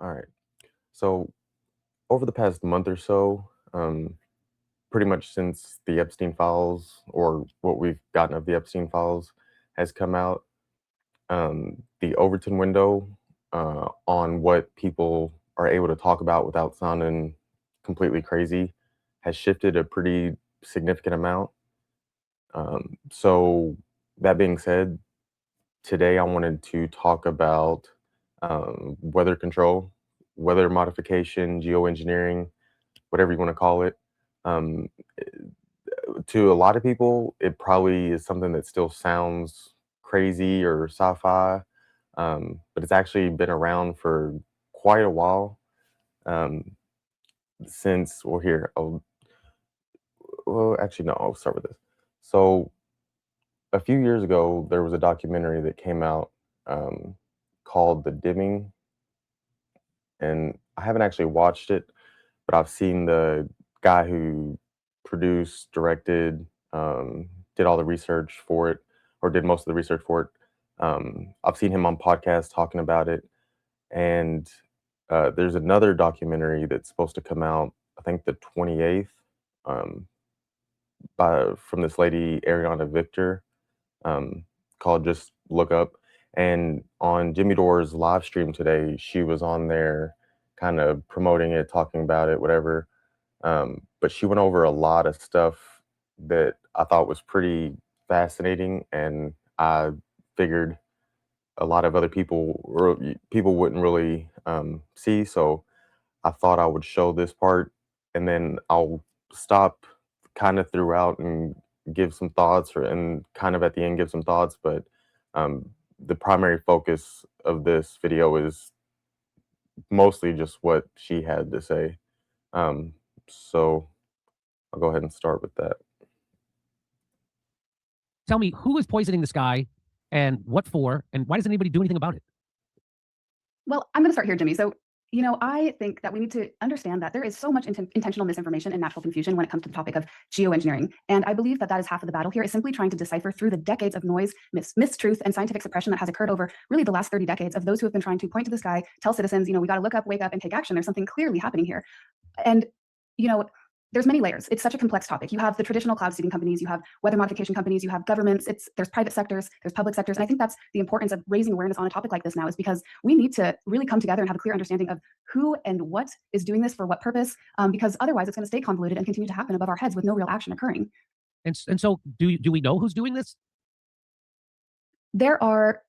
All right. So over the past month or so, pretty much since the Epstein files or what we've gotten of the Epstein files has come out, the Overton window on what people are able to talk about without sounding completely crazy has shifted a pretty significant amount. So that being said, today I wanted to talk about weather control, weather modification, geoengineering, whatever you want to call it. Um, to a lot of people, it probably is something that still sounds crazy or sci-fi, but it's actually been around for quite a while. Um, since well, here, well, actually, no, I'll start with this. So a few years ago, there was a documentary that came out um, called "The Dimming," and I haven't actually watched it, but I've seen the guy who produced, directed, did all the research for it, or did most of the research for it. I've seen him on podcasts talking about it, and there's another documentary that's supposed to come out, I think the 28th, um, by from this lady Ariana Victor, um, called "Just Look Up." And on Jimmy Dore's live stream today, she was on there, kind of promoting it, talking about it, whatever. But she went over a lot of stuff that I thought was pretty fascinating, and I figured a lot of other people wouldn't really see. So I thought I would show this part, and then I'll stop kind of throughout and give some thoughts, and kind of at the end give some thoughts. But the primary focus of this video is mostly just what she had to say. Um, so I'll go ahead and start with that. Tell me, who is poisoning the sky and what for, and why doesn't anybody do anything about it? Well, I'm going to start here, Jimmy. So, I think that we need to understand that there is so much intentional misinformation and natural confusion when it comes to the topic of geoengineering. And I believe that that is half of the battle here, is simply trying to decipher through the decades of noise, mistruth, and scientific suppression that has occurred over really the last 30 decades of those who have been trying to point to the sky, tell citizens, we got to look up, wake up, and take action. There's something clearly happening here. And, you know, there's many layers. It's such a complex topic. You have the traditional cloud seeding companies, you have weather modification companies, you have governments, there's private sectors, there's public sectors. And I think that's the importance of raising awareness on a topic like this now, is because we need to really come together and have a clear understanding of who and what is doing this for what purpose, because otherwise it's going to stay convoluted and continue to happen above our heads with no real action occurring. And so, do we know who's doing this? There are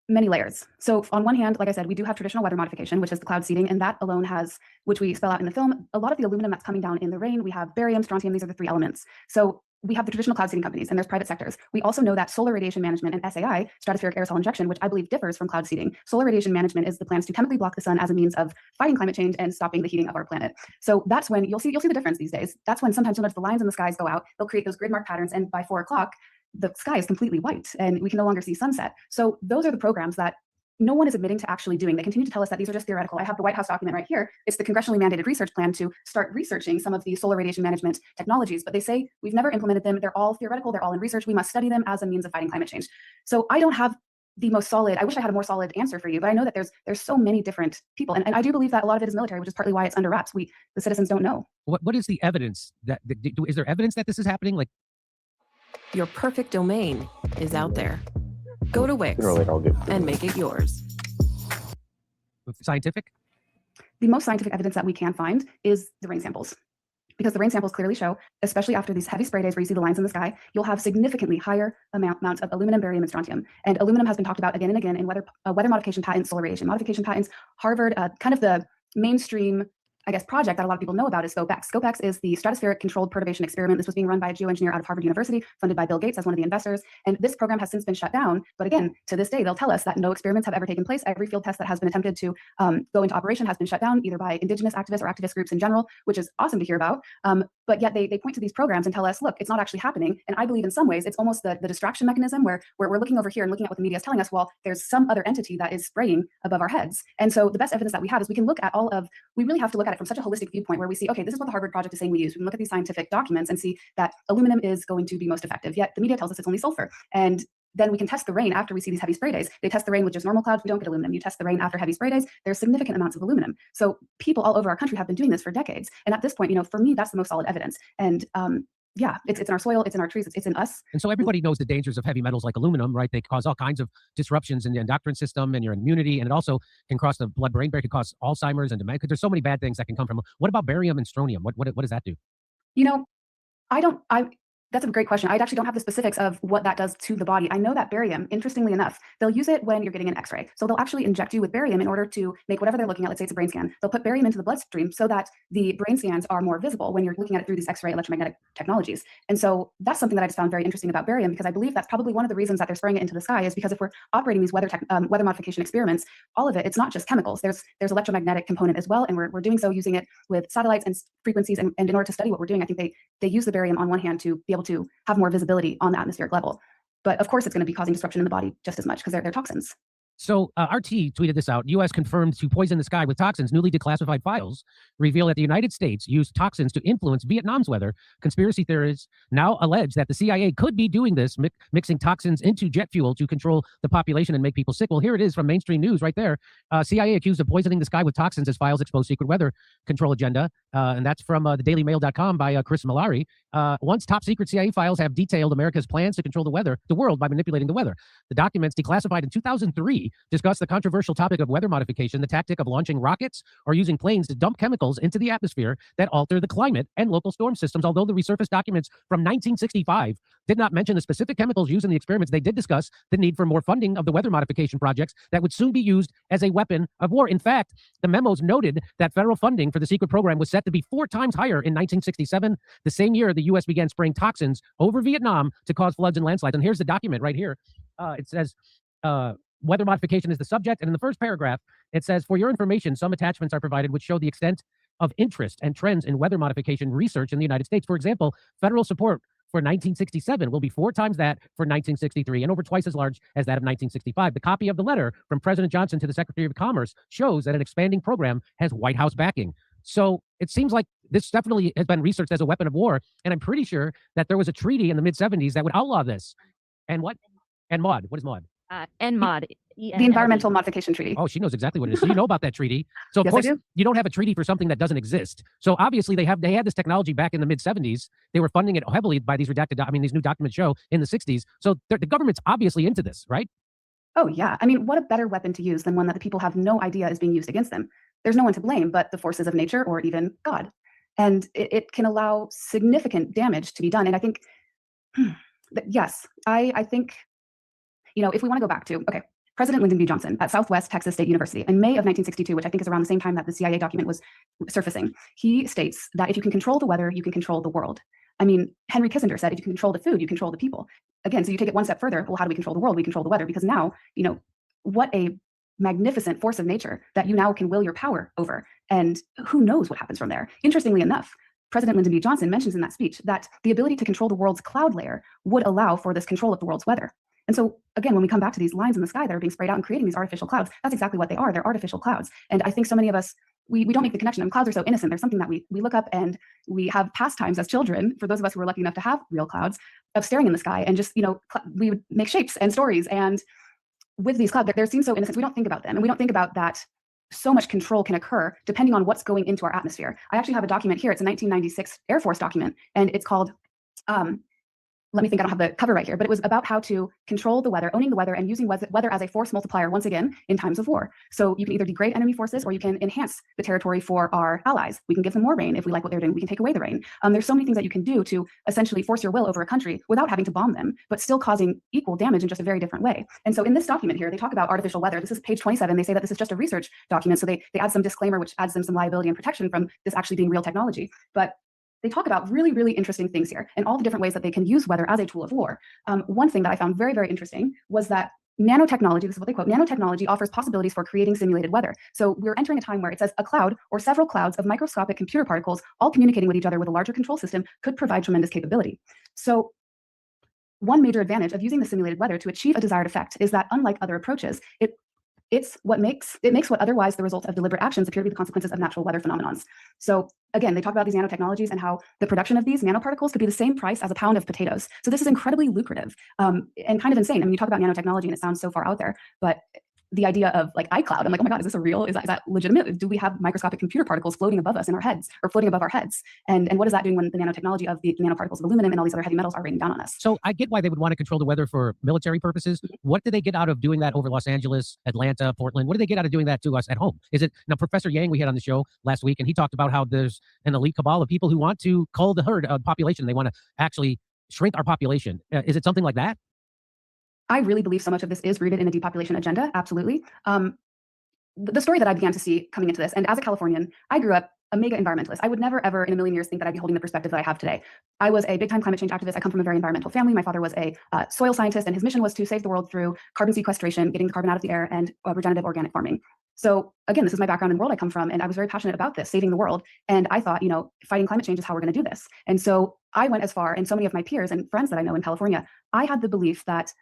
many layers. So on one hand, like I said, we do have traditional weather modification, which is the cloud seeding, and that alone has, which we spell out in the film, a lot of the aluminum that's coming down in the rain. We have barium, strontium, these are the three elements. So we have the traditional cloud seeding companies, and there's private sectors. We also know that solar radiation management and SAI, stratospheric aerosol injection, which I believe differs from cloud seeding. Solar radiation management is the plans to chemically block the sun as a means of fighting climate change and stopping the heating of our planet. So that's when you'll see the difference these days. That's when sometimes the lines in the skies go out, they'll create those grid mark patterns, and by 4 o'clock, the sky is completely white and we can no longer see sunset. So those are the programs that no one is admitting to actually doing. They continue to tell us that these are just theoretical. I have the White House document right here. It's the congressionally mandated research plan to start researching some of the solar radiation management technologies, but they say we've never implemented them. They're all theoretical. They're all in research. We must study them as a means of fighting climate change. So I don't have the most solid, I wish I had a more solid answer for you, but I know that there's so many different people. And I do believe that a lot of it is military, which is partly why it's under wraps. The citizens don't know. What is the evidence is there evidence that this is happening? Like, your perfect domain is out there. Go to Wix and make it yours. Scientific? The most scientific evidence that we can find is the rain samples, because the rain samples clearly show, especially after these heavy spray days where you see the lines in the sky, you'll have significantly higher amounts of aluminum, barium, and strontium. And aluminum has been talked about again and again in weather modification patents, solar radiation modification patents. Harvard, kind of the mainstream, I guess, project that a lot of people know about is SCOPEX. SCOPEX is the stratospheric controlled perturbation experiment. This was being run by a geoengineer out of Harvard University, funded by Bill Gates as one of the investors. And this program has since been shut down. But again, to this day, they'll tell us that no experiments have ever taken place. Every field test that has been attempted to go into operation has been shut down, either by indigenous activists or activist groups in general, which is awesome to hear about. But yet they point to these programs and tell us, look, it's not actually happening. And I believe in some ways it's almost the distraction mechanism where we're looking over here and looking at what the media is telling us, well, there's some other entity that is spraying above our heads. And so the best evidence that we have is we can look at we really have to look at it from such a holistic viewpoint where we see, okay, this is what the Harvard project is saying we use. We can look at these scientific documents and see that aluminum is going to be most effective, yet the media tells us it's only sulfur. And then we can test the rain after we see these heavy spray days. They test the rain with just normal clouds. We don't get aluminum. You test the rain after heavy spray days. There's significant amounts of aluminum. So people all over our country have been doing this for decades. And at this point, for me, that's the most solid evidence. And yeah, it's in our soil, it's in our trees, it's in us. And so everybody knows the dangers of heavy metals like aluminum, right? They cause all kinds of disruptions in the endocrine system and your immunity, and it also can cross the blood-brain barrier, it can cause Alzheimer's and dementia. There's so many bad things that can come from. What about barium and strontium? What does that do? That's a great question. I actually don't have the specifics of what that does to the body. I know that barium, interestingly enough, they'll use it when you're getting an X-ray. So they'll actually inject you with barium in order to make whatever they're looking at. Let's say it's a brain scan. They'll put barium into the bloodstream so that the brain scans are more visible when you're looking at it through these X-ray electromagnetic technologies. And so that's something that I just found very interesting about barium, because I believe that's probably one of the reasons that they're spraying it into the sky, is because if we're operating these weather modification experiments, all of it, it's not just chemicals. There's electromagnetic component as well, and we're doing so using it with satellites and frequencies. And in order to study what we're doing, I think they use the barium on one hand to be able to have more visibility on the atmospheric level. But of course, it's going to be causing disruption in the body just as much because they're toxins. So RT tweeted this out. U.S. confirmed to poison the sky with toxins. Newly declassified files reveal that the United States used toxins to influence Vietnam's weather. Conspiracy theorists now allege that the CIA could be doing this, mixing toxins into jet fuel to control the population and make people sick. Well, here it is from mainstream news right there. CIA accused of poisoning the sky with toxins as files expose secret weather control agenda. And that's from thedailymail.com by Chris Malari. Once top secret CIA files have detailed America's plans to control the world by manipulating the weather. The documents, declassified in 2003, discuss the controversial topic of weather modification, the tactic of launching rockets or using planes to dump chemicals into the atmosphere that alter the climate and local storm systems. Although the resurfaced documents from 1965 did not mention the specific chemicals used in the experiments, they did discuss the need for more funding of the weather modification projects that would soon be used as a weapon of war. In fact, the memos noted that federal funding for the secret program was set to be 4 times higher in 1967, the same year the U.S. began spraying toxins over Vietnam to cause floods and landslides. And here's the document right here. It says, weather modification is the subject. And in the first paragraph, it says, for your information, some attachments are provided which show the extent of interest and trends in weather modification research in the United States. For example, federal support for 1967 will be 4 times that for 1963 and over twice as large as that of 1965. The copy of the letter from President Johnson to the Secretary of Commerce shows that an expanding program has White House backing. So it seems like this definitely has been researched as a weapon of war. And I'm pretty sure that there was a treaty in the mid-70s that would outlaw this. And what? And MOD. What is MOD? NMOD. The Environmental Modification Treaty. Oh, she knows exactly what it is. So you know about that treaty. So of Yes, course I do. you don't have a treaty for something that doesn't exist. So obviously they had this technology back in the mid-70s. They were funding it heavily by these these new documents show in the 60s. So the government's obviously into this, right? Oh, yeah. I mean, what a better weapon to use than one that the people have no idea is being used against them. There's no one to blame but the forces of nature or even God. And it can allow significant damage to be done. And I think, yes, I think, if we want to go back to, okay, President Lyndon B. Johnson at Southwest Texas State University in May of 1962, which I think is around the same time that the CIA document was surfacing, he states that if you can control the weather, you can control the world. I mean, Henry Kissinger said, if you can control the food, you control the people. Again, so you take it one step further. Well, how do we control the world? We control the weather, because now, what a magnificent force of nature that you now can will your power over. And who knows what happens from there? Interestingly enough, President Lyndon B. Johnson mentions in that speech that the ability to control the world's cloud layer would allow for this control of the world's weather. And so, again, when we come back to these lines in the sky that are being sprayed out and creating these artificial clouds, that's exactly what they are. They're artificial clouds. And I think so many of us, we don't make the connection. And clouds are so innocent. There's something that we look up and we have pastimes as children, for those of us who are lucky enough to have real clouds, of staring in the sky and just, we would make shapes and stories. And with these clouds, they seem so innocent. We don't think about them. And we don't think about that so much control can occur depending on what's going into our atmosphere. I actually have a document here. It's a 1996 Air Force document, and it's called, let me think, I don't have the cover right here, but it was about how to control the weather, owning the weather, and using weather as a force multiplier, once again, in times of war. So you can either degrade enemy forces or you can enhance the territory for our allies. We can give them more rain if we like what they're doing. We can take away the rain. There's so many things that you can do to essentially force your will over a country without having to bomb them, but still causing equal damage in just a very different way. And so in this document here, they talk about artificial weather. This is page 27. They say that this is just a research document. So they add some disclaimer, which adds them some liability and protection from this actually being real technology. But they talk about really, really interesting things here and all the different ways that they can use weather as a tool of war. One thing that I found very, very interesting was that nanotechnology, this is what they quote, nanotechnology offers possibilities for creating simulated weather. So we're entering a time where it says a cloud or several clouds of microscopic computer particles all communicating with each other with a larger control system could provide tremendous capability. So one major advantage of using the simulated weather to achieve a desired effect is that, unlike other approaches, it it makes what otherwise the result of deliberate actions appear to be the consequences of natural weather phenomenons. So again, they talk about these nanotechnologies and how the production of these nanoparticles could be the same price as a pound of potatoes. So this is incredibly lucrative and kind of insane. I mean, you talk about nanotechnology and it sounds so far out there, but the idea of like iCloud, I'm like, oh my God, is this a real, is that legitimate? Do we have microscopic computer particles floating above us in our heads or floating above our heads? And what is that doing when the nanotechnology of the nanoparticles of aluminum and all these other heavy metals are raining down on us? So I get why they would want to control the weather for military purposes. What do they get out of doing that over Los Angeles, Atlanta, Portland? What do they get out of doing that to us at home? Is it, now Professor Yang, we had on the show last week, and he talked about how there's an elite cabal of people who want to cull the herd population. They want to actually shrink our population. Is it something like that? I really believe so much of this is rooted in a depopulation agenda. Absolutely. The story that I began to see coming into this, and as a Californian, I grew up a mega environmentalist. I would never, ever in a million years think that I'd be holding the perspective that I have today. I was a big time climate change activist. I come from a very environmental family. My father was a soil scientist, and his mission was to save the world through carbon sequestration, getting the carbon out of the air, and regenerative organic farming. So again, this is my background in the world I come from, and I was very passionate about this, saving the world. And I thought, fighting climate change is how we're going to do this. And so I went as far, and so many of my peers and friends that I know in California, I had the belief that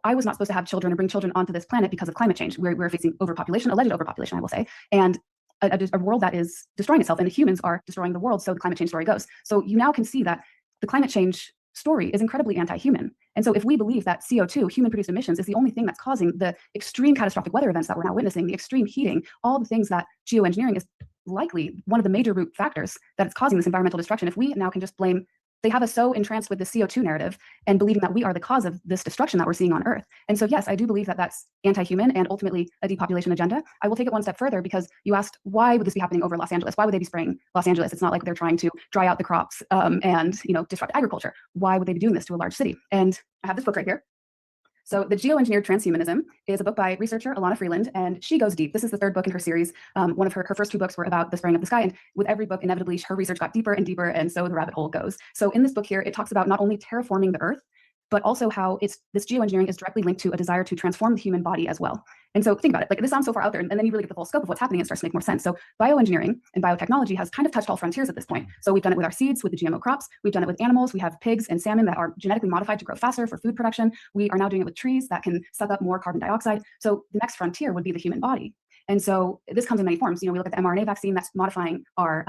I was not supposed to have children or bring children onto this planet because of climate change. We're facing overpopulation, alleged overpopulation, I will say, and a world that is destroying itself, and humans are destroying the world. So the climate change story goes. So you now can see that the climate change story is incredibly anti-human. And so if we believe that CO2, human-produced emissions, is the only thing that's causing the extreme catastrophic weather events that we're now witnessing, the extreme heating, all the things that geoengineering is likely one of the major root factors that is causing this environmental destruction, if we now can just blame, they have us so entranced with the CO2 narrative and believing that we are the cause of this destruction that we're seeing on Earth. And so, yes, I do believe that that's anti-human and ultimately a depopulation agenda. I will take it one step further because you asked, why would this be happening over Los Angeles? Why would they be spraying Los Angeles? It's not like they're trying to dry out the crops and disrupt agriculture. Why would they be doing this to a large city? And I have this book right here. So The Geoengineered Transhumanism is a book by researcher Alana Freeland, and she goes deep. This is the third book in her series. One of her first two books were about the spraying of the sky, and with every book, inevitably, her research got deeper and deeper, and so the rabbit hole goes. So in this book here, it talks about not only terraforming the Earth, but also how this geoengineering is directly linked to a desire to transform the human body as well. And so think about it, like this sounds so far out there, and then you really get the full scope of what's happening, and it starts to make more sense. So bioengineering and biotechnology has kind of touched all frontiers at this point. So we've done it with our seeds, with the GMO crops. We've done it with animals. We have pigs and salmon that are genetically modified to grow faster for food production. We are now doing it with trees that can suck up more carbon dioxide. So the next frontier would be the human body. And so this comes in many forms. We look at the mRNA vaccine that's modifying our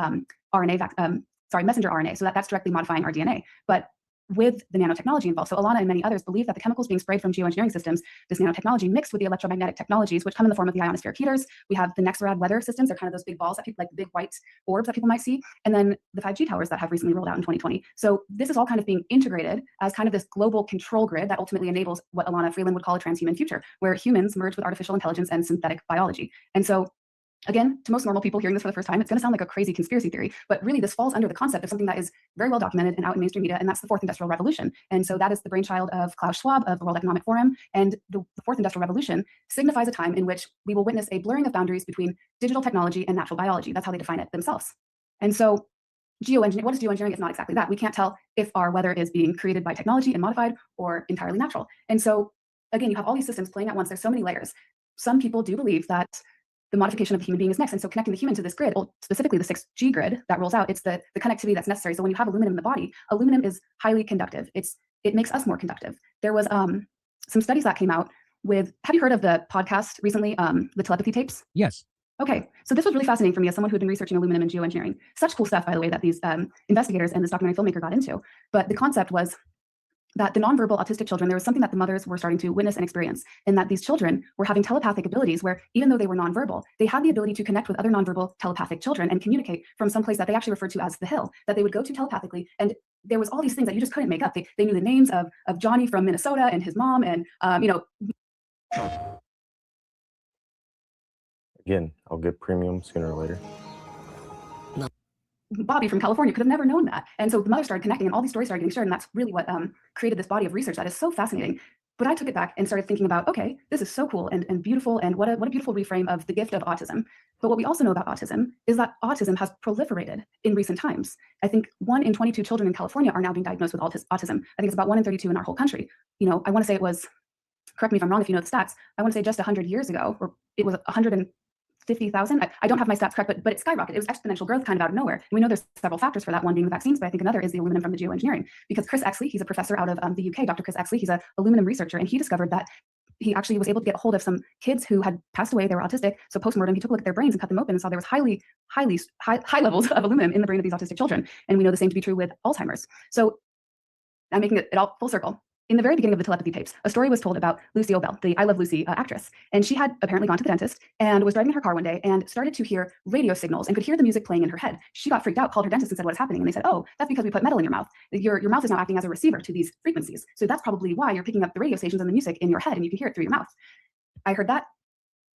messenger RNA. So that's directly modifying our DNA. But with the nanotechnology involved. So Alana and many others believe that the chemicals being sprayed from geoengineering systems, this nanotechnology mixed with the electromagnetic technologies, which come in the form of the ionospheric heaters. We have the Nexarad weather systems. They're kind of those big balls that people, like the big white orbs that people might see. And then the 5G towers that have recently rolled out in 2020. So this is all kind of being integrated as kind of this global control grid that ultimately enables what Alana Freeland would call a transhuman future, where humans merge with artificial intelligence and synthetic biology. And so again, to most normal people hearing this for the first time, it's going to sound like a crazy conspiracy theory, but really this falls under the concept of something that is very well documented and out in mainstream media, and that's the fourth industrial revolution. And so that is the brainchild of Klaus Schwab of the World Economic Forum. And the fourth industrial revolution signifies a time in which we will witness a blurring of boundaries between digital technology and natural biology. That's how they define it themselves. And so geoengineering, what is geoengineering? It's not exactly that. We can't tell if our weather is being created by technology and modified or entirely natural. And so again, you have all these systems playing at once. There's so many layers. Some people do believe that the modification of the human being is next. And so connecting the human to this grid, specifically the 6G grid that rolls out, it's the connectivity that's necessary. So when you have aluminum in the body, aluminum is highly conductive. It makes us more conductive. There was some studies that came out with, have you heard of the podcast recently, the telepathy tapes? Yes. Okay, so this was really fascinating for me as someone who had been researching aluminum and geoengineering. Such cool stuff, by the way, that these investigators and this documentary filmmaker got into. But the concept was that the nonverbal autistic children, there was something that the mothers were starting to witness and experience, and that these children were having telepathic abilities where, even though they were nonverbal, they had the ability to connect with other nonverbal telepathic children and communicate from some place that they actually referred to as the hill, that they would go to telepathically. And there was all these things that you just couldn't make up. They knew the names of Johnny from Minnesota and his mom, and Again, I'll get premium sooner or later. Bobby from California could have never known that. And so the mother started connecting and all these stories started getting shared. And that's really what created this body of research that is so fascinating. But I took it back and started thinking about, okay, this is so cool and beautiful. And what a beautiful reframe of the gift of autism. But what we also know about autism is that autism has proliferated in recent times. I think 1 in 22 children in California are now being diagnosed with autism. I think it's about 1 in 32 in our whole country. I want to say it was, correct me if I'm wrong if you know the stats, I want to say just 100 years ago, or it was 150,000. I don't have my stats correct, but it skyrocketed. It was exponential growth kind of out of nowhere. And we know there's several factors for that, one being the vaccines, but I think another is the aluminum from the geoengineering. Because Chris Exley, he's a professor out of the UK, Dr. Chris Exley, he's an aluminum researcher, and he discovered that he actually was able to get a hold of some kids who had passed away. They were autistic. So post-mortem, he took a look at their brains and cut them open and saw there was high levels of aluminum in the brain of these autistic children. And we know the same to be true with Alzheimer's. So I'm making it all full circle. In the very beginning of the telepathy tapes, a story was told about Lucy Obell, the I Love Lucy actress. And she had apparently gone to the dentist and was driving in her car one day and started to hear radio signals and could hear the music playing in her head. She got freaked out, called her dentist and said, "What is happening?" And they said, "Oh, that's because we put metal in your mouth. Your mouth is now acting as a receiver to these frequencies. So that's probably why you're picking up the radio stations and the music in your head and you can hear it through your mouth." I heard that.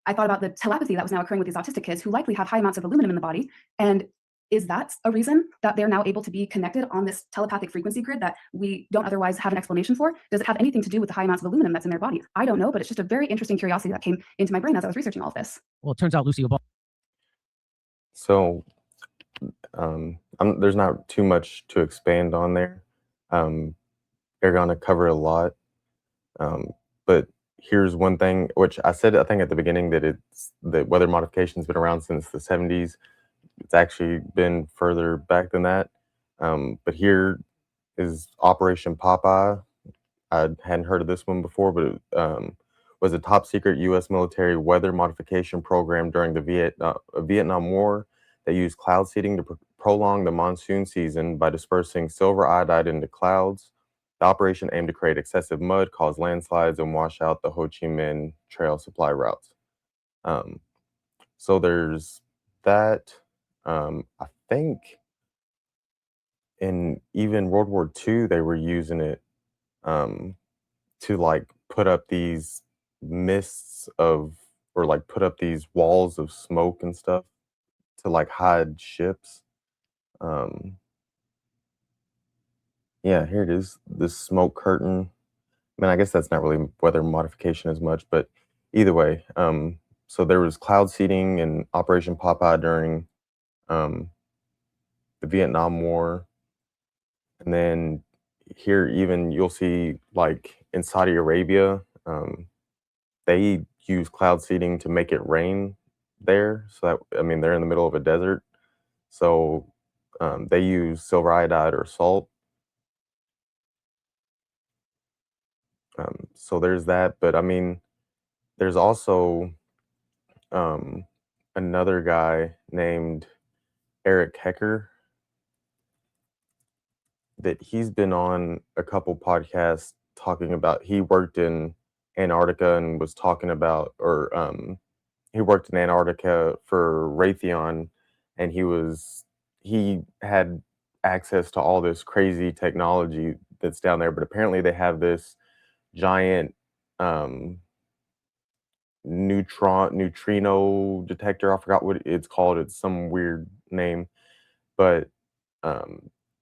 I thought about the telepathy that was now occurring with these autistic kids who likely have high amounts of aluminum in the body. And is that a reason that they're now able to be connected on this telepathic frequency grid that we don't otherwise have an explanation for? Does it have anything to do with the high amounts of aluminum that's in their body? I don't know, but it's just a very interesting curiosity that came into my brain as I was researching all of this. Well, it turns out Lucy Obell. So there's not too much to expand on there. Ariana covered a lot, but here's one thing, which I said, I think at the beginning, that weather modification's been around since the 70s. It's actually been further back than that. But here is Operation Popeye. I hadn't heard of this one before, but it was a top secret U.S. military weather modification program during the Vietnam War that used cloud seeding to prolong the monsoon season by dispersing silver iodide into clouds. The operation aimed to create excessive mud, cause landslides, and wash out the Ho Chi Minh Trail supply routes. So there's that. I think in even World War II, they were using it to like put up these mists of, or like put up these walls of smoke and stuff to like hide ships. Yeah, here it is, this smoke curtain. I mean, I guess that's not really weather modification as much, but either way, so there was cloud seeding and Operation Popeye during the Vietnam War. And then here, even you'll see like in Saudi Arabia, they use cloud seeding to make it rain there. So that, I mean, they're in the middle of a desert. So they use silver iodide or salt. So there's that. But I mean, there's also another guy named Eric Hecker that he's been on a couple podcasts talking about. He worked in Antarctica and was talking about, or he worked in Antarctica for Raytheon, and he had access to all this crazy technology that's down there. But apparently they have this giant neutrino detector. I forgot what it's called. It's some weird name, but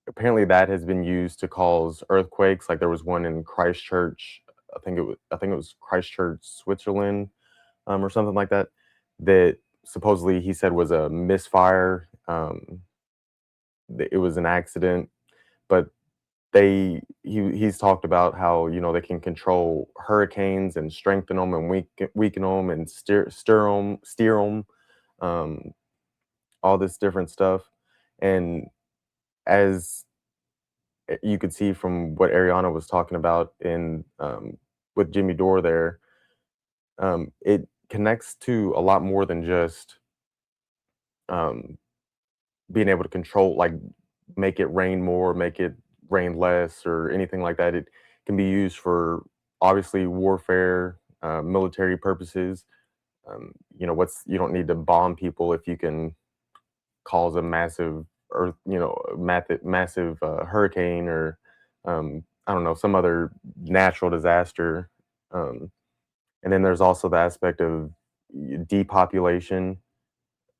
apparently that has been used to cause earthquakes. Like there was one in Christchurch. I think it was Christchurch, Switzerland, or something like that. That supposedly he said was a misfire. It was an accident, but he's talked about how, you know, they can control hurricanes and strengthen them and weaken them and steer them, all this different stuff. And as you could see from what Ariana was talking about in with Jimmy Dore there, it connects to a lot more than just being able to control, like make it rain more, make it rain less, or anything like that. It can be used for obviously warfare, military purposes. You know, you don't need to bomb people if you can cause a massive earth, you know, massive hurricane, or I don't know, some other natural disaster. And then there's also the aspect of depopulation,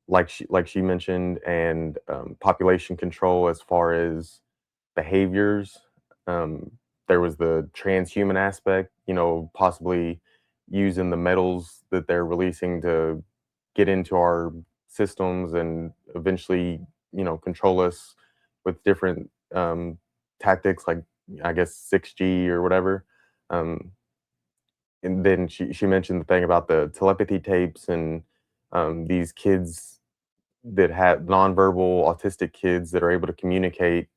like she mentioned, and population control as far as behaviors. Um, there was the transhuman aspect, you know, possibly using the metals that they're releasing to get into our systems and eventually, you know, control us with different tactics, like I guess 6G or whatever. Um, and then she mentioned the thing about the telepathy tapes and these kids that have nonverbal autistic kids that are able to communicate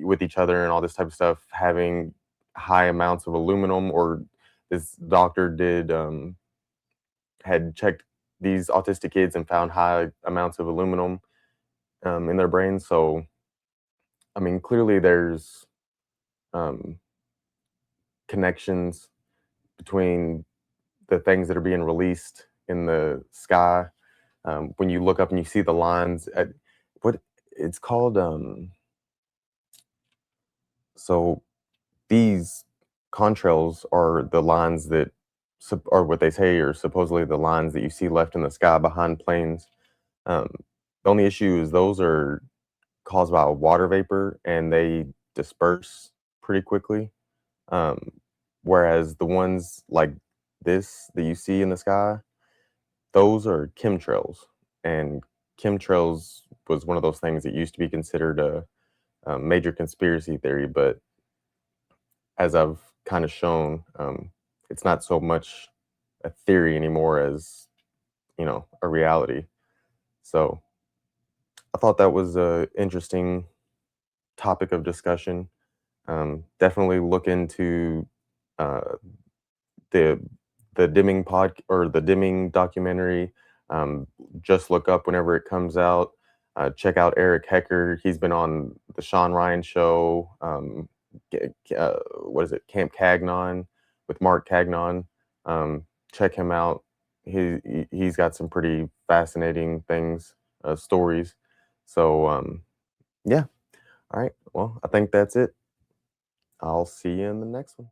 with each other and all this type of stuff, having high amounts of aluminum, or this doctor had checked these autistic kids and found high amounts of aluminum in their brains. So, I mean, clearly there's um, connections between the things that are being released in the sky. When you look up and you see the lines at what it's called, so these contrails are the lines that are what they say are supposedly the lines that you see left in the sky behind planes. Um, the only issue is those are caused by water vapor and they disperse pretty quickly. Um, whereas the ones like this that you see in the sky, those are chemtrails. And chemtrails was one of those things that used to be considered a major conspiracy theory, but as I've kind of shown, it's not so much a theory anymore as, a reality. So I thought that was a interesting topic of discussion. Definitely look into uh, the the Deming documentary. Just look up whenever it comes out. Check out Eric Hecker. He's been on the Sean Ryan show. What is it? Camp Cagnon with Mark Cagnon. Check him out. He's got some pretty fascinating things, stories. So yeah. All right. Well, I think that's it. I'll see you in the next one.